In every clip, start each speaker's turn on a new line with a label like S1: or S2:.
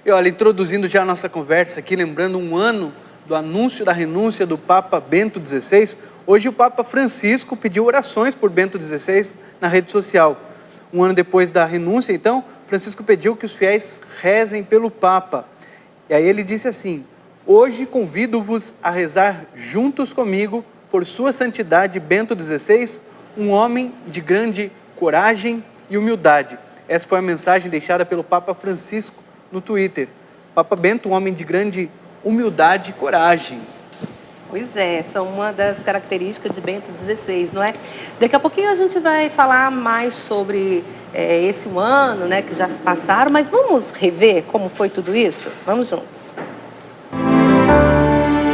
S1: E olha, introduzindo já a nossa conversa aqui, lembrando um ano do anúncio da renúncia do Papa Bento XVI, hoje o Papa Francisco pediu orações por Bento XVI na rede social. Um ano depois da renúncia, então, Francisco pediu que os fiéis rezem pelo Papa. E aí ele disse assim: hoje convido-vos a rezar juntos comigo por sua santidade Bento XVI, um homem de grande coragem e humildade. Essa foi a mensagem deixada pelo Papa Francisco no Twitter. Papa Bento, um homem de grande humildade e coragem.
S2: Pois é, são uma das características de Bento XVI, não é? Daqui a pouquinho a gente vai falar mais sobre esse ano, né, que já se passaram, mas vamos rever como foi tudo isso? Vamos juntos.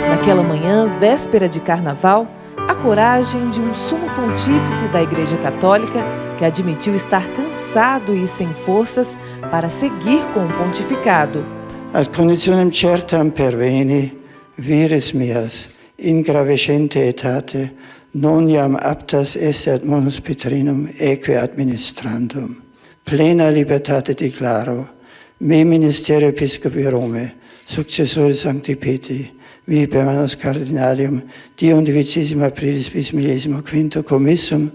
S3: Naquela manhã, véspera de carnaval, a coragem de um sumo pontífice da Igreja Católica que admitiu estar cansado e sem forças para seguir com o pontificado.
S4: Ad conditionem certam perveni, vires meas, in gravescente etate, non iam aptas esse ad monus Petrinum eque administrandum. Plena libertate declaro, me ministerio episcopi Rome, successore Sancti Petri, vi per manus cardinalium, die 11 aprilis bis 15 commissum,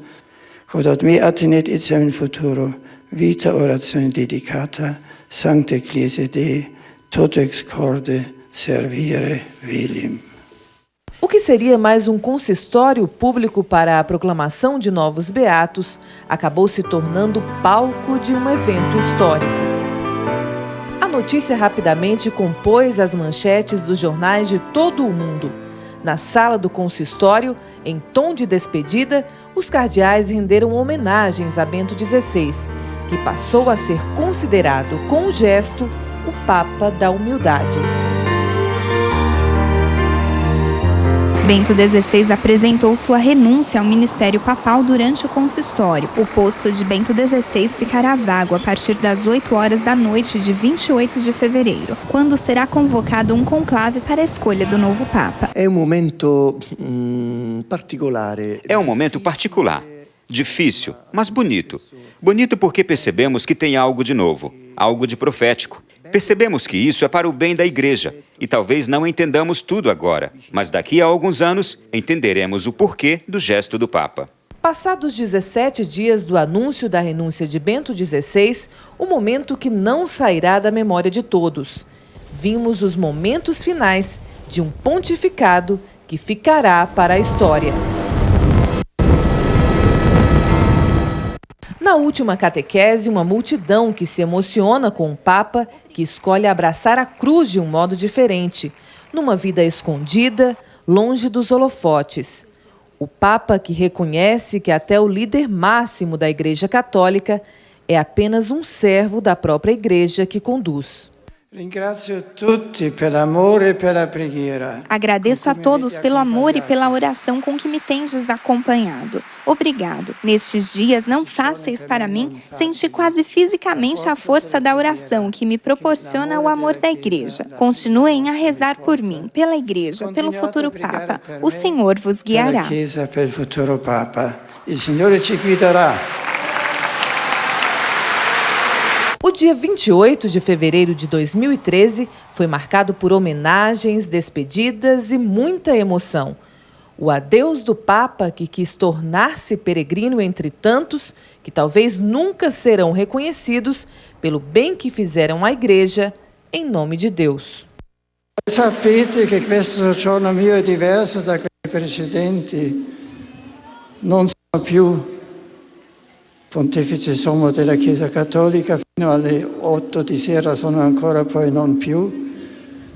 S4: quod ad me attenet etiam in futuro, vita oratione dedicata, sancta ecclesia Dei, toto ex corde servire velim.
S3: O que seria mais um consistório público para a proclamação de novos beatos acabou se tornando palco de um evento histórico. A notícia rapidamente compôs as manchetes dos jornais de todo o mundo. Na sala do consistório, em tom de despedida, os cardeais renderam homenagens a Bento XVI, que passou a ser considerado, com o gesto, o Papa da Humildade.
S5: Bento XVI apresentou sua renúncia ao ministério papal durante o consistório. O posto de Bento XVI ficará vago a partir das 8 horas da noite de 28 de fevereiro, quando será convocado um conclave para a escolha do novo Papa.
S6: É um momento particular.
S7: É um momento particular, difícil, mas bonito. Bonito porque percebemos que tem algo de novo, algo de profético. Percebemos que isso é para o bem da Igreja e talvez não entendamos tudo agora, mas daqui a alguns anos entenderemos o porquê do gesto do Papa.
S3: Passados 17 dias do anúncio da renúncia de Bento XVI, o momento que não sairá da memória de todos. Vimos os momentos finais de um pontificado que ficará para a história. Na última catequese, uma multidão que se emociona com o Papa, que escolhe abraçar a cruz de um modo diferente, numa vida escondida, longe dos holofotes. O Papa que reconhece que até o líder máximo da Igreja Católica é apenas um servo da própria Igreja que conduz.
S5: Agradeço a todos pelo amor e pela oração com que me tendes acompanhado. Obrigado. Nestes dias não fáceis para mim, senti quase fisicamente a força da oração que me proporciona o amor da Igreja. Continuem a rezar por mim, pela Igreja, pelo futuro Papa. O Senhor vos guiará.
S4: O Senhor te guiará.
S3: O dia 28 de fevereiro de 2013 foi marcado por homenagens, despedidas e muita emoção. O adeus do Papa, que quis tornar-se peregrino entre tantos que talvez nunca serão reconhecidos pelo bem que fizeram à Igreja, em nome de Deus.
S4: Sapete che questo giorno mio è diverso da quelli precedenti. Non sono più Pontefice Sommo della Chiesa Cattolica, fino alle 8 di sera sono ancora poi non più.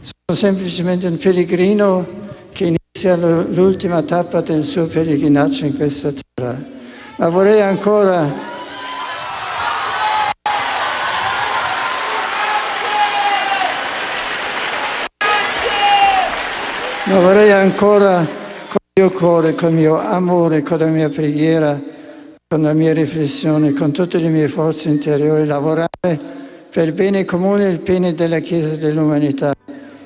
S4: Sono semplicemente un pellegrino che inizia l'ultima tappa del suo pellegrinaggio in questa terra. Ma vorrei ancora con il mio cuore, con il mio amore, con la mia preghiera, con la mia riflessione, con tutte le mie forze interiori, lavorare per il bene comune e il bene della Chiesa e dell'umanità.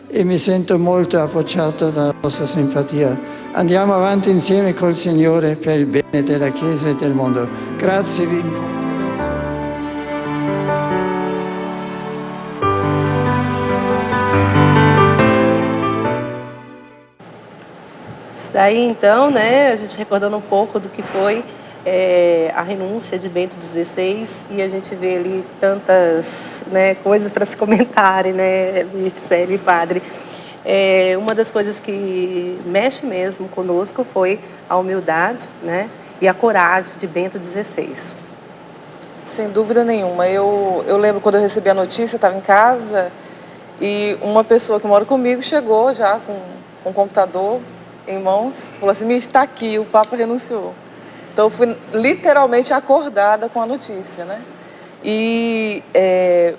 S4: E mi sento molto appoggiato dalla vostra simpatia. Andiamo avanti insieme col Signore per il bene della Chiesa e del mondo. Grazie vi.
S2: Daí, então, né, a gente recordando um pouco do que foi a renúncia de Bento XVI, e a gente vê ali tantas, né, coisas para se comentarem, né, Mircea e Padre. Uma das coisas que mexe mesmo conosco foi a humildade, né, e a coragem de Bento XVI.
S8: Sem dúvida nenhuma. Eu lembro quando eu recebi a notícia, eu estava em casa e uma pessoa que mora comigo chegou já com um computador em mãos, falou assim: está aqui, o Papa renunciou. Então eu fui literalmente acordada com a notícia, né? E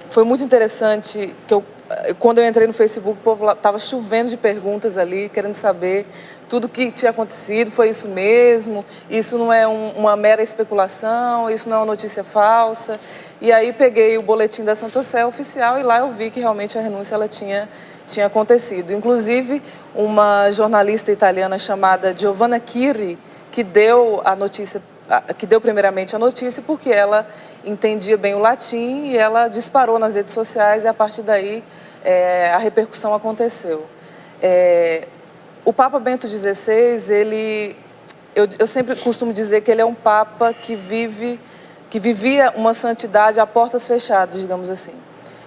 S8: foi muito interessante que quando eu entrei no Facebook, o povo estava chovendo de perguntas ali, querendo saber tudo o que tinha acontecido, foi isso mesmo, isso não é uma mera especulação, isso não é uma notícia falsa. E aí peguei o boletim da Santa Sé oficial e lá eu vi que realmente a renúncia ela tinha acontecido. Inclusive, uma jornalista italiana chamada Giovanna Chiri, que deu a notícia, que deu primeiramente a notícia, porque ela entendia bem o latim e ela disparou nas redes sociais e a partir daí a repercussão aconteceu. O Papa Bento XVI, eu sempre costumo dizer que ele é um Papa que vivia uma santidade a portas fechadas, digamos assim.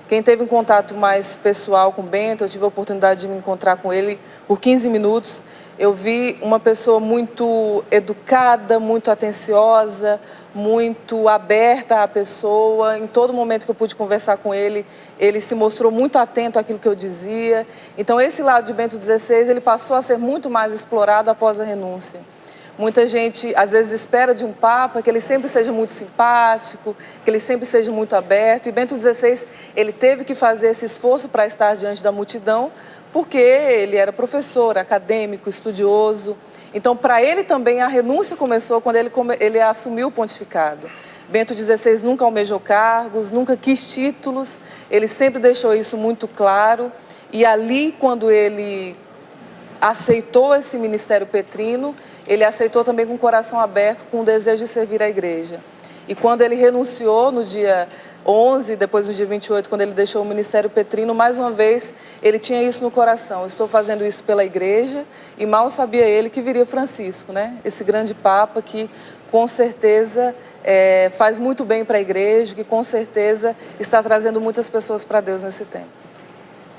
S8: Quem teve um contato mais pessoal com Bento, eu tive a oportunidade de me encontrar com ele por 15 minutos. Eu vi uma pessoa muito educada, muito atenciosa, muito aberta à pessoa. Em todo momento que eu pude conversar com ele, ele se mostrou muito atento àquilo que eu dizia. Então, esse lado de Bento XVI, ele passou a ser muito mais explorado após a renúncia. Muita gente, às vezes, espera de um Papa que ele sempre seja muito simpático, que ele sempre seja muito aberto. E Bento XVI, ele teve que fazer esse esforço para estar diante da multidão, porque ele era professor, acadêmico, estudioso. Então, para ele também, a renúncia começou quando ele assumiu o pontificado. Bento XVI nunca almejou cargos, nunca quis títulos, ele sempre deixou isso muito claro. E ali, quando ele aceitou esse ministério petrino, ele aceitou também com o coração aberto, com o desejo de servir a igreja. E quando ele renunciou no dia 11, depois no dia 28, quando ele deixou o ministério petrino, mais uma vez ele tinha isso no coração: estou fazendo isso pela igreja. E mal sabia ele que viria Francisco, né? Esse grande Papa que com certeza faz muito bem para a igreja, que com certeza está trazendo muitas pessoas para Deus nesse tempo.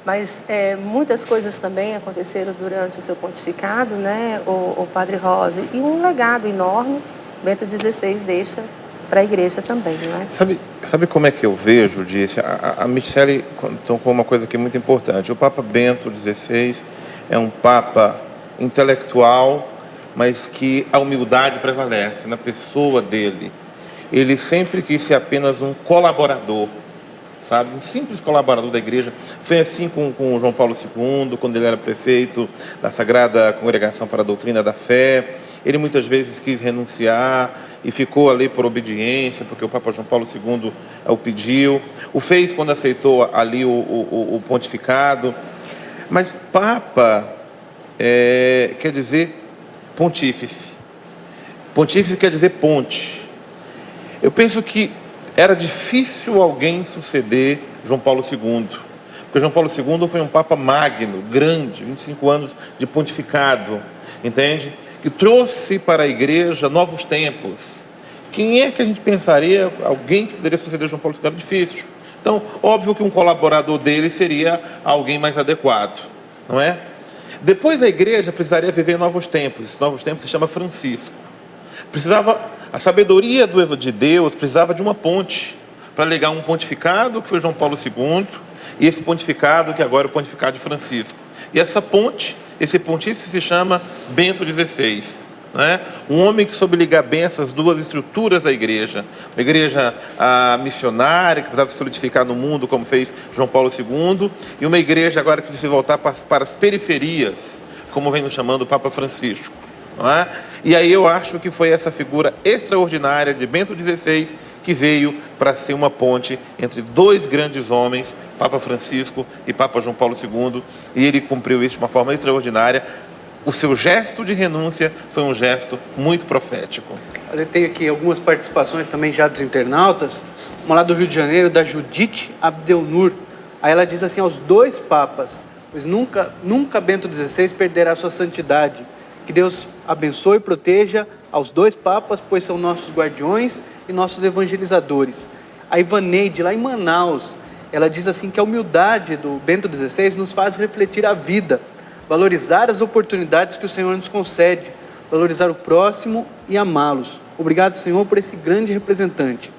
S2: Mas muitas coisas também aconteceram durante o seu pontificado, né, o Padre Roger, e um legado enorme Bento XVI deixa para a igreja também, não é?
S9: Sabe como é que eu vejo, disse a Michele tocou uma coisa aqui muito importante. O Papa Bento XVI é um Papa intelectual, mas que a humildade prevalece na pessoa dele. Ele sempre quis ser apenas um colaborador, sabe? Um simples colaborador da igreja. Foi assim com João Paulo II, quando ele era prefeito da Sagrada Congregação para a Doutrina da Fé. Ele muitas vezes quis renunciar e ficou ali por obediência, porque o Papa João Paulo II o pediu. O fez quando aceitou ali o pontificado. Mas Papa quer dizer pontífice. Pontífice quer dizer ponte. Eu penso que era difícil alguém suceder João Paulo II, porque João Paulo II foi um Papa magno, grande, 25 anos de pontificado, entende? Que trouxe para a igreja novos tempos. Quem é que a gente pensaria, alguém que poderia suceder João Paulo II? Era difícil. Então, óbvio que um colaborador dele seria alguém mais adequado, não é? Depois a igreja precisaria viver novos tempos. Esses novos tempos se chama Francisco. A sabedoria de Deus precisava de uma ponte para ligar um pontificado, que foi João Paulo II, e esse pontificado, que agora é o pontificado de Francisco. E essa ponte, esse pontífice se chama Bento XVI. Né? Um homem que soube ligar bem essas duas estruturas da igreja. Uma igreja missionária, que precisava se solidificar no mundo, como fez João Paulo II, e uma igreja agora que precisa se voltar para as periferias, como vem nos chamando o Papa Francisco. Não é? E aí eu acho que foi essa figura extraordinária de Bento XVI que veio para ser uma ponte entre dois grandes homens, Papa Francisco e Papa João Paulo II, e ele cumpriu isso de uma forma extraordinária. O seu gesto de renúncia foi um gesto muito profético.
S1: Eu tenho aqui algumas participações também já dos internautas. Uma lá do Rio de Janeiro, da Judite Abdelnur. Aí ela diz assim: aos dois papas, pois nunca Bento XVI perderá sua santidade. Que Deus abençoe e proteja aos 2 papas, pois são nossos guardiões e nossos evangelizadores. A Ivaneide, lá em Manaus, ela diz assim que a humildade do Bento XVI nos faz refletir a vida, valorizar as oportunidades que o Senhor nos concede, valorizar o próximo e amá-los. Obrigado, Senhor, por esse grande representante.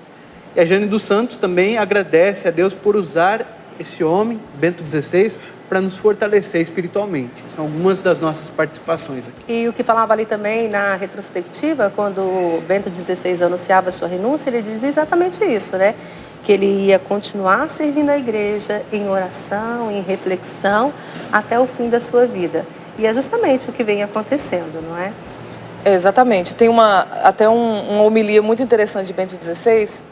S1: E a Jane dos Santos também agradece a Deus por usar esse homem, Bento XVI, para nos fortalecer espiritualmente. São algumas das nossas participações aqui.
S2: E o que falava ali também na retrospectiva, quando Bento XVI anunciava a sua renúncia, ele dizia exatamente isso, né? Que ele ia continuar servindo a igreja em oração, em reflexão, até o fim da sua vida. E é justamente o que vem acontecendo, não é?
S8: Exatamente. Tem até uma homilia muito interessante de Bento XVI,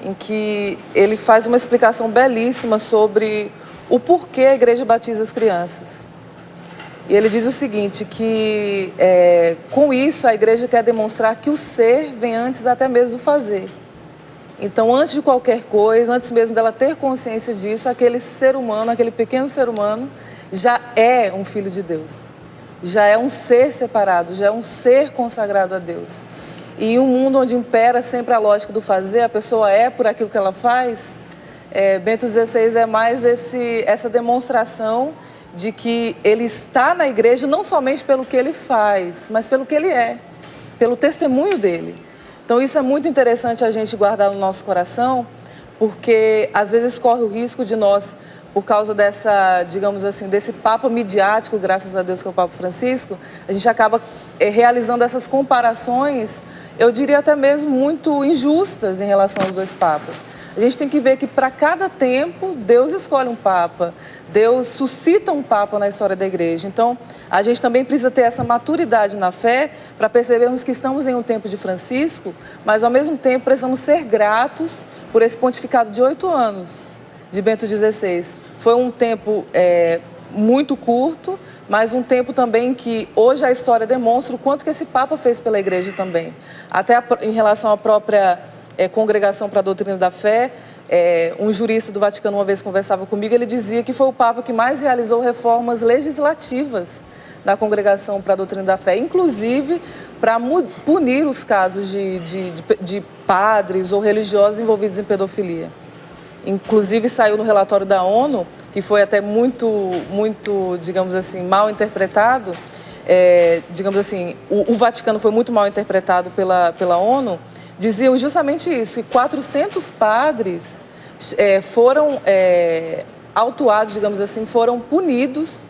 S8: em que ele faz uma explicação belíssima sobre o porquê a igreja batiza as crianças. E ele diz o seguinte, que com isso a igreja quer demonstrar que o ser vem antes até mesmo do fazer. Então, antes de qualquer coisa, antes mesmo dela ter consciência disso, aquele ser humano, aquele pequeno ser humano, já é um filho de Deus. Já é um ser separado, já é um ser consagrado a Deus. E em um mundo onde impera sempre a lógica do fazer, a pessoa é por aquilo que ela faz, Bento XVI é mais essa demonstração de que ele está na igreja não somente pelo que ele faz, mas pelo que ele é, pelo testemunho dele. Então isso é muito interessante a gente guardar no nosso coração, porque às vezes corre o risco de nós, por causa digamos assim, desse papo midiático, graças a Deus que é o Papa Francisco, a gente acaba realizando essas comparações, eu diria até mesmo muito injustas em relação aos 2 papas. A gente tem que ver que para cada tempo Deus escolhe um papa, Deus suscita um papa na história da igreja. Então, a gente também precisa ter essa maturidade na fé para percebermos que estamos em um tempo de Francisco, mas ao mesmo tempo precisamos ser gratos por esse pontificado de 8 anos de Bento XVI. Foi um tempo muito curto, mas um tempo também que hoje a história demonstra o quanto que esse Papa fez pela igreja também. Até em relação à própria Congregação para a Doutrina da Fé, um jurista do Vaticano uma vez conversava comigo, ele dizia que foi o Papa que mais realizou reformas legislativas da Congregação para a Doutrina da Fé, inclusive para punir os casos de padres ou religiosos envolvidos em pedofilia. Inclusive saiu no relatório da ONU, que foi até muito, digamos assim, mal interpretado. Digamos assim, o Vaticano foi muito mal interpretado pela ONU. Diziam justamente isso, que 400 padres foram autuados, digamos assim, foram punidos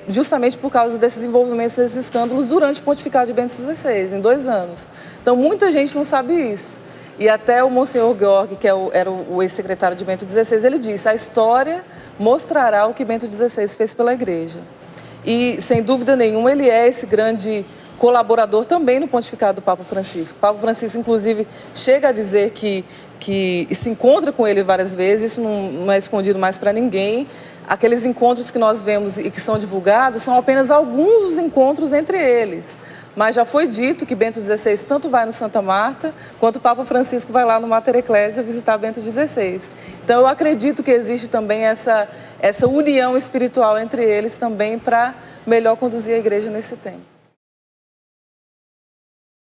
S8: justamente por causa desses envolvimentos, desses escândalos durante o pontificado de Bento XVI, em 2 anos. Então, muita gente não sabe isso. E até o Monsenhor Georg, que era o ex-secretário de Bento XVI, ele disse, a história mostrará o que Bento XVI fez pela igreja. E, sem dúvida nenhuma, ele é esse grande colaborador também no pontificado do Papa Francisco. O Papa Francisco, inclusive, chega a dizer que se encontra com ele várias vezes, isso não é escondido mais para ninguém. Aqueles encontros que nós vemos e que são divulgados são apenas alguns dos encontros entre eles. Mas já foi dito que Bento XVI tanto vai no Santa Marta, quanto o Papa Francisco vai lá no Mater Ecclesiae visitar Bento XVI. Então, eu acredito que existe também essa união espiritual entre eles também para melhor conduzir a igreja nesse tempo.